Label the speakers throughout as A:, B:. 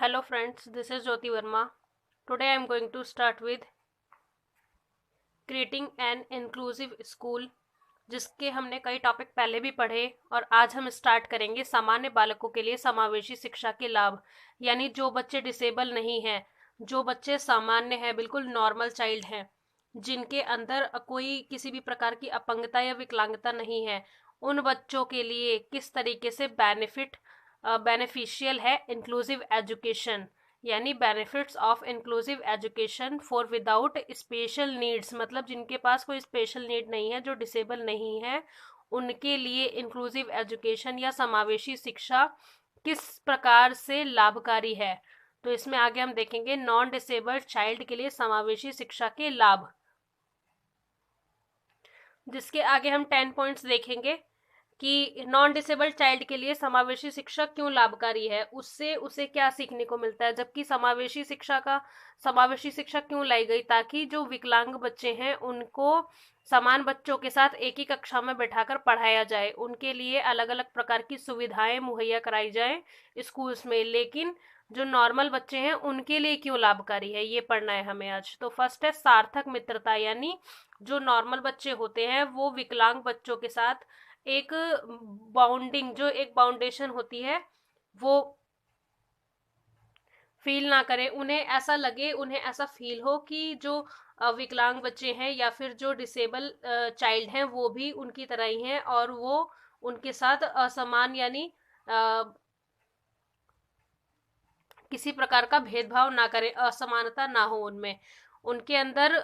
A: Hello friends, this is Jyoti Verma. Today I am going to start with creating an inclusive school, जिसके हमने कई topic पहले भी पढ़े और आज हम स्टार्ट करेंगे सामान्य बालकों के लिए समावेशी शिक्षा के लाभ। यानी जो बच्चे डिसेबल नहीं हैं, जो बच्चे सामान्य हैं, बिल्कुल नॉर्मल चाइल्ड हैं, जिनके अंदर कोई किसी भी प्रकार की अपंगता या विकलांगता नहीं है, उन बच्चों के लिए किस तरीके से बेनिफिशियल है इंक्लूसिव एजुकेशन। यानी benefits of inclusive education for without special needs, मतलब जिनके पास कोई स्पेशल नीड नहीं है, जो डिसेबल नहीं है, उनके लिए इंक्लूसिव एजुकेशन या समावेशी शिक्षा किस प्रकार से लाभकारी है। तो इसमें आगे हम देखेंगे नॉन डिसेबल्ड चाइल्ड के लिए समावेशी शिक्षा के लाभ, जिसके आगे हम 10 पॉइंट्स देखेंगे कि नॉन डिसेबल्ड चाइल्ड के लिए समावेशी शिक्षा क्यों लाभकारी है, उससे उसे क्या सीखने को मिलता है। जबकि समावेशी शिक्षा क्यों लाई गई, ताकि जो विकलांग बच्चे हैं उनको समान बच्चों के साथ एक ही कक्षा में बैठाकर पढ़ाया जाए, उनके लिए अलग अलग प्रकार की सुविधाएं मुहैया कराई जाए स्कूल्स में। लेकिन जो नॉर्मल बच्चे हैं उनके लिए क्यों लाभकारी है, ये पढ़ना है हमें आज। तो फर्स्ट है सार्थक मित्रता, यानी जो नॉर्मल बच्चे होते हैं वो विकलांग बच्चों के साथ एक बाउंडिंग, जो एक बाउंडेशन होती है, वो फील ना करें, उन्हें ऐसा लगे, उन्हें ऐसा फील हो कि जो विकलांग बच्चे हैं या फिर जो डिसेबल चाइल्ड हैं वो भी उनकी तरह ही हैं और वो उनके साथ असमान यानी किसी प्रकार का भेदभाव ना करें, असमानता ना हो उनमें, उनके अंदर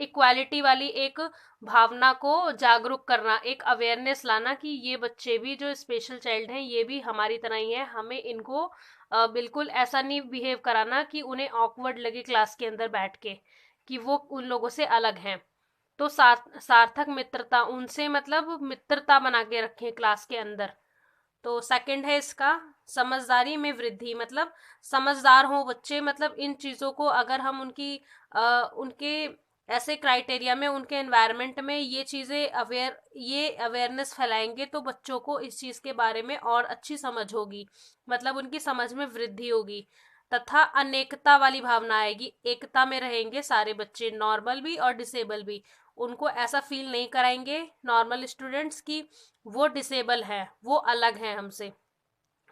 A: इक्वालिटी वाली एक भावना को जागरूक करना, एक अवेयरनेस लाना कि ये बच्चे भी जो स्पेशल चाइल्ड हैं ये भी हमारी तरह ही हैं, हमें इनको बिल्कुल ऐसा नहीं बिहेव कराना कि उन्हें ऑकवर्ड लगे क्लास के अंदर बैठ के कि वो उन लोगों से अलग हैं। तो सार्थक मित्रता, उनसे मतलब मित्रता बना के रखें क्लास के अंदर। तो सेकंड है इसका समझदारी में वृद्धि, मतलब समझदार हो बच्चे, मतलब इन चीज़ों को अगर हम उनके ऐसे क्राइटेरिया में, उनके एनवायरनमेंट में ये अवेयरनेस फैलाएंगे तो बच्चों को इस चीज़ के बारे में और अच्छी समझ होगी, मतलब उनकी समझ में वृद्धि होगी। तथा अनेकता वाली भावना आएगी, एकता में रहेंगे सारे बच्चे, नॉर्मल भी और डिसेबल भी। उनको ऐसा फील नहीं कराएंगे नॉर्मल स्टूडेंट्स की वो डिसेबल है, वो अलग है हमसे।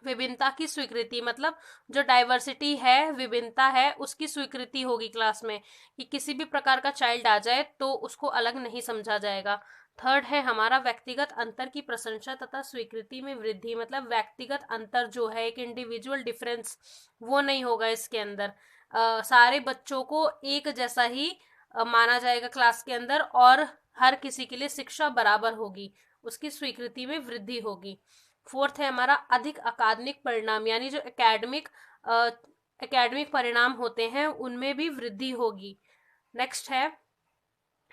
A: विभिन्नता की स्वीकृति, मतलब जो डाइवर्सिटी है, विभिन्नता है, उसकी स्वीकृति होगी क्लास में, कि किसी भी प्रकार का चाइल्ड आ जाए तो उसको अलग नहीं समझा जाएगा। थर्ड है हमारा व्यक्तिगत अंतर की प्रशंसा तथा स्वीकृति में वृद्धि, मतलब व्यक्तिगत अंतर जो है, एक इंडिविजुअल डिफरेंस, वो नहीं होगा इसके अंदर। सारे बच्चों को एक जैसा ही माना जाएगा क्लास के अंदर और हर किसी के लिए शिक्षा बराबर होगी, उसकी स्वीकृति में वृद्धि होगी। फोर्थ है हमारा अधिक अकादमिक परिणाम, यानी जो एकेडमिक परिणाम होते हैं उनमें भी वृद्धि होगी। नेक्स्ट है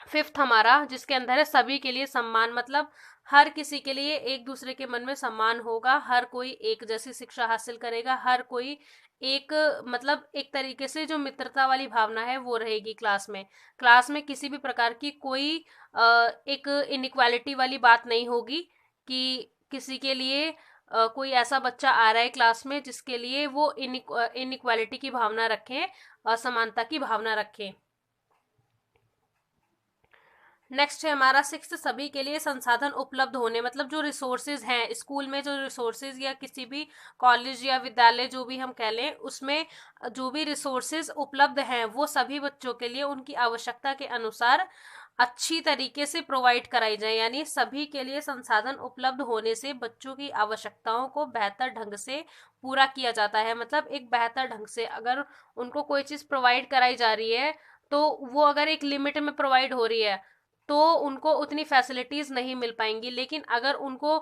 A: फिफ्थ हमारा, जिसके अंदर है सभी के लिए सम्मान, मतलब हर किसी के लिए एक दूसरे के मन में सम्मान होगा, हर कोई एक जैसी शिक्षा हासिल करेगा, हर कोई एक, मतलब एक तरीके से जो मित्रता वाली भावना है वो रहेगी क्लास में किसी भी प्रकार की कोई एक इनइक्वालिटी वाली बात नहीं होगी कि किसी के लिए कोई ऐसा बच्चा आ रहा है क्लास में जिसके लिए वो इनइक्वालिटी की भावना रखें, असमानता की भावना रखें। नेक्स्ट है हमारा सिक्स्थ, सभी के लिए संसाधन उपलब्ध होने, मतलब जो रिसोर्सेज हैं स्कूल में, जो रिसोर्सेज या किसी भी कॉलेज या विद्यालय जो भी हम कह लें, उसमें जो भी रिसोर्सेज उपलब्ध हैं वो सभी बच्चों के लिए उनकी आवश्यकता के अनुसार अच्छी तरीके से प्रोवाइड कराई जाए। यानी सभी के लिए संसाधन उपलब्ध होने से बच्चों की आवश्यकताओं को बेहतर ढंग से पूरा किया जाता है, मतलब एक बेहतर ढंग से अगर उनको कोई चीज़ प्रोवाइड कराई जा रही है तो वो अगर एक लिमिट में प्रोवाइड हो रही है तो उनको उतनी फैसिलिटीज नहीं मिल पाएंगी, लेकिन अगर उनको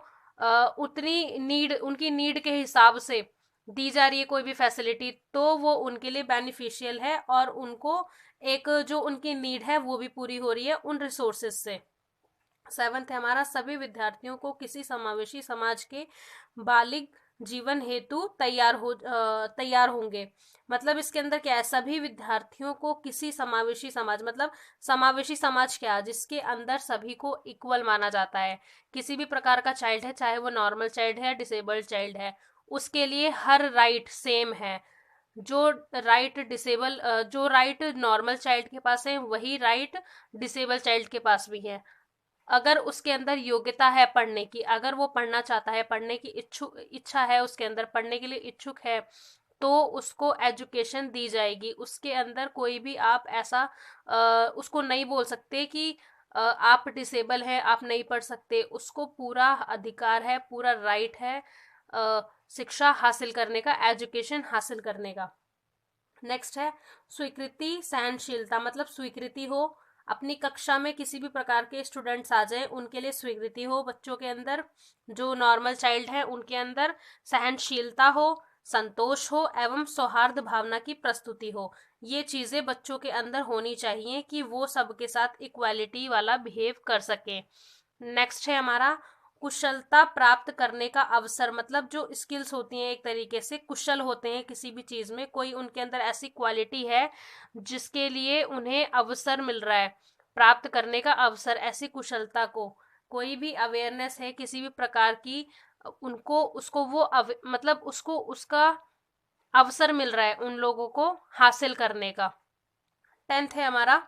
A: उतनी नीड, उनकी नीड के हिसाब से दी जा रही है कोई भी फैसिलिटी तो वो उनके लिए बेनिफिशियल है और उनको एक जो उनकी नीड है वो भी पूरी हो रही है उन रिसोर्सेज से। सेवंथ है हमारा सभी विद्यार्थियों को किसी समावेशी समाज के बालिग जीवन हेतु तैयार होंगे, मतलब इसके अंदर क्या है, सभी विद्यार्थियों को किसी समावेशी समाज, मतलब समावेशी समाज क्या, जिसके अंदर सभी को इक्वल माना जाता है, किसी भी प्रकार का चाइल्ड है, चाहे वो नॉर्मल चाइल्ड है, डिसेबल्ड चाइल्ड है, उसके लिए हर राइट सेम है, जो जो राइट नॉर्मल चाइल्ड के पास है वही राइट डिसेबल चाइल्ड के पास भी है। अगर उसके अंदर योग्यता है पढ़ने की, अगर वो पढ़ना चाहता है, पढ़ने की इच्छा है उसके अंदर, पढ़ने के लिए इच्छुक है, तो उसको एजुकेशन दी जाएगी। उसके अंदर कोई भी आप ऐसा उसको नहीं बोल सकते कि आप डिसेबल हैं, आप नहीं पढ़ सकते। उसको पूरा अधिकार है, पूरा राइट है शिक्षा हासिल करने का, एजुकेशन हासिल करने का। नेक्स्ट है स्वीकृति सहनशीलता, मतलब स्वीकृति हो, अपनी कक्षा में किसी भी प्रकार के स्टूडेंट्स आ जाए उनके लिए स्वीकृति हो बच्चों के अंदर, जो नॉर्मल चाइल्ड है उनके अंदर सहनशीलता हो, संतोष हो एवं सौहार्द भावना की प्रस्तुति हो। ये चीजें बच्चों के अंदर होनी चाहिए कि वो सबके साथ इक्वालिटी वाला बिहेव कर सके। नेक्स्ट है हमारा कुशलता प्राप्त करने का अवसर, मतलब जो स्किल्स होती हैं एक तरीके से कुशल होते हैं किसी भी चीज में, कोई उनके अंदर ऐसी क्वालिटी है जिसके लिए उन्हें अवसर मिल रहा है, प्राप्त करने का अवसर, ऐसी कुशलता को, कोई भी अवेयरनेस है किसी भी प्रकार की, उनको उसको वो मतलब उसको उसका अवसर मिल रहा है उन लोगों को हासिल करने का। 10th है हमारा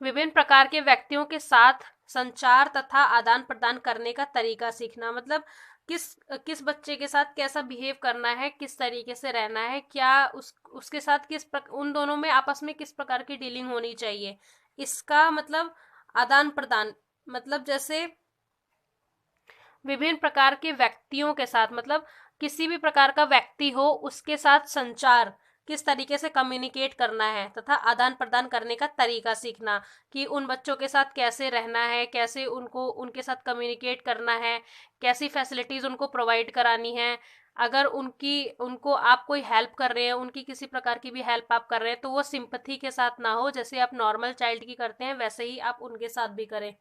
A: विभिन्न प्रकार के व्यक्तियों के साथ संचार तथा आदान प्रदान करने का तरीका सीखना, मतलब किस किस बच्चे के साथ कैसा बिहेव करना है, किस तरीके से रहना है, क्या उसके साथ उन दोनों में आपस में किस प्रकार की डीलिंग होनी चाहिए, इसका मतलब आदान प्रदान, मतलब जैसे विभिन्न प्रकार के व्यक्तियों के साथ, मतलब किसी भी प्रकार का व्यक्ति हो उसके साथ संचार किस तरीके से कम्युनिकेट करना है तथा आदान प्रदान करने का तरीका सीखना, कि उन बच्चों के साथ कैसे रहना है, कैसे उनको उनके साथ कम्युनिकेट करना है, कैसी फैसिलिटीज उनको प्रोवाइड करानी है। अगर उनको आप कोई हेल्प कर रहे हैं, उनकी किसी प्रकार की भी हेल्प आप कर रहे हैं, तो वो सिंपथी के साथ ना हो, जैसे आप नॉर्मल चाइल्ड की करते हैं वैसे ही आप उनके साथ भी करें।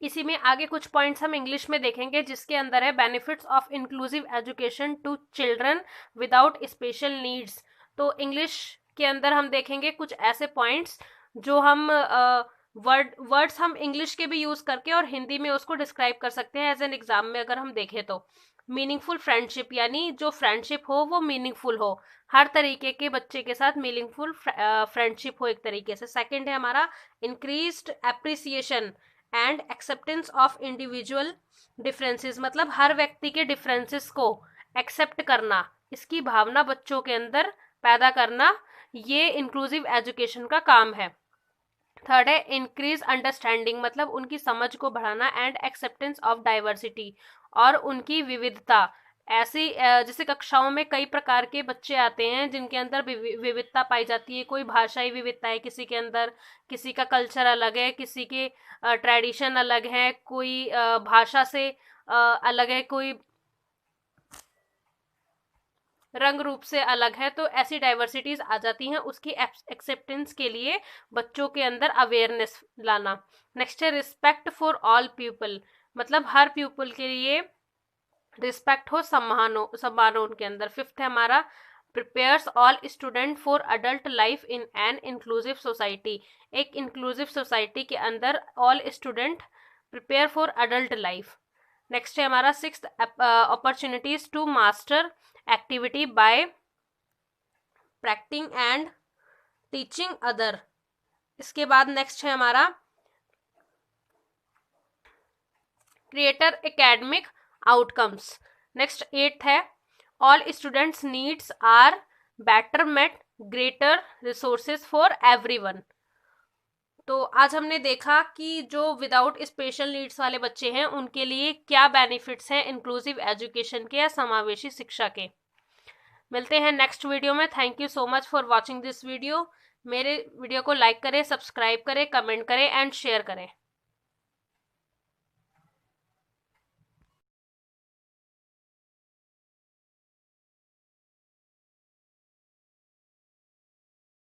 A: इसी में आगे कुछ पॉइंट्स हम इंग्लिश में देखेंगे जिसके अंदर है benefits of inclusive education to children without special needs. तो इंग्लिश के अंदर हम देखेंगे कुछ ऐसे पॉइंट्स जो हम वर्ड्स हम इंग्लिश के भी यूज करके और हिंदी में उसको डिस्क्राइब कर सकते हैं एज एन एग्जाम में अगर हम देखें तो। मीनिंगफुल फ्रेंडशिप, यानी जो फ्रेंडशिप हो वो मीनिंगफुल हो, हर तरीके के बच्चे के साथ मीनिंगफुल फ्रेंडशिप हो एक तरीके से। सेकंड है हमारा increased appreciation and acceptance of individual differences, मतलब हर व्यक्ति के डिफरेंसेस को एक्सेप्ट करना, इसकी भावना बच्चों के अंदर पैदा करना, ये इंक्लूसिव एजुकेशन का काम है। थर्ड है इंक्रीज अंडरस्टैंडिंग, मतलब उनकी समझ को बढ़ाना एंड एक्सेप्टेंस ऑफ डाइवर्सिटी, और उनकी विविधता। ऐसी जैसे कक्षाओं में कई प्रकार के बच्चे आते हैं जिनके अंदर विविधता पाई जाती है, कोई भाषाई विविधता है किसी के अंदर, किसी का कल्चर अलग है, किसी के ट्रेडिशन अलग है, कोई भाषा से अलग है, कोई रंग रूप से अलग है, तो ऐसी डाइवर्सिटीज आ जाती हैं, उसकी एक्सेप्टेंस के लिए बच्चों के अंदर अवेयरनेस लाना। नेक्स्ट है रिस्पेक्ट फॉर ऑल पीपल, मतलब हर पीपल के लिए रिस्पेक्ट हो, सम्मान हो उनके अंदर। फिफ्थ है हमारा prepares all student for adult life in an inclusive society, एक इंक्लूसिव सोसाइटी के अंदर all student prepare for adult life. Next है हमारा sixth opportunities to master activity by practising and teaching other. इसके बाद नेक्स्ट है हमारा creator academic outcomes. Next eighth है all students needs are better met, greater resources for everyone. तो आज हमने देखा कि जो विदाउट स्पेशल नीड्स वाले बच्चे हैं उनके लिए क्या बेनिफिट्स हैं इंक्लूसिव एजुकेशन के या समावेशी शिक्षा के। मिलते हैं नेक्स्ट वीडियो में। Thank you so much for watching this video. मेरे वीडियो को लाइक करें, सब्सक्राइब करें, कमेंट करें एंड शेयर करें।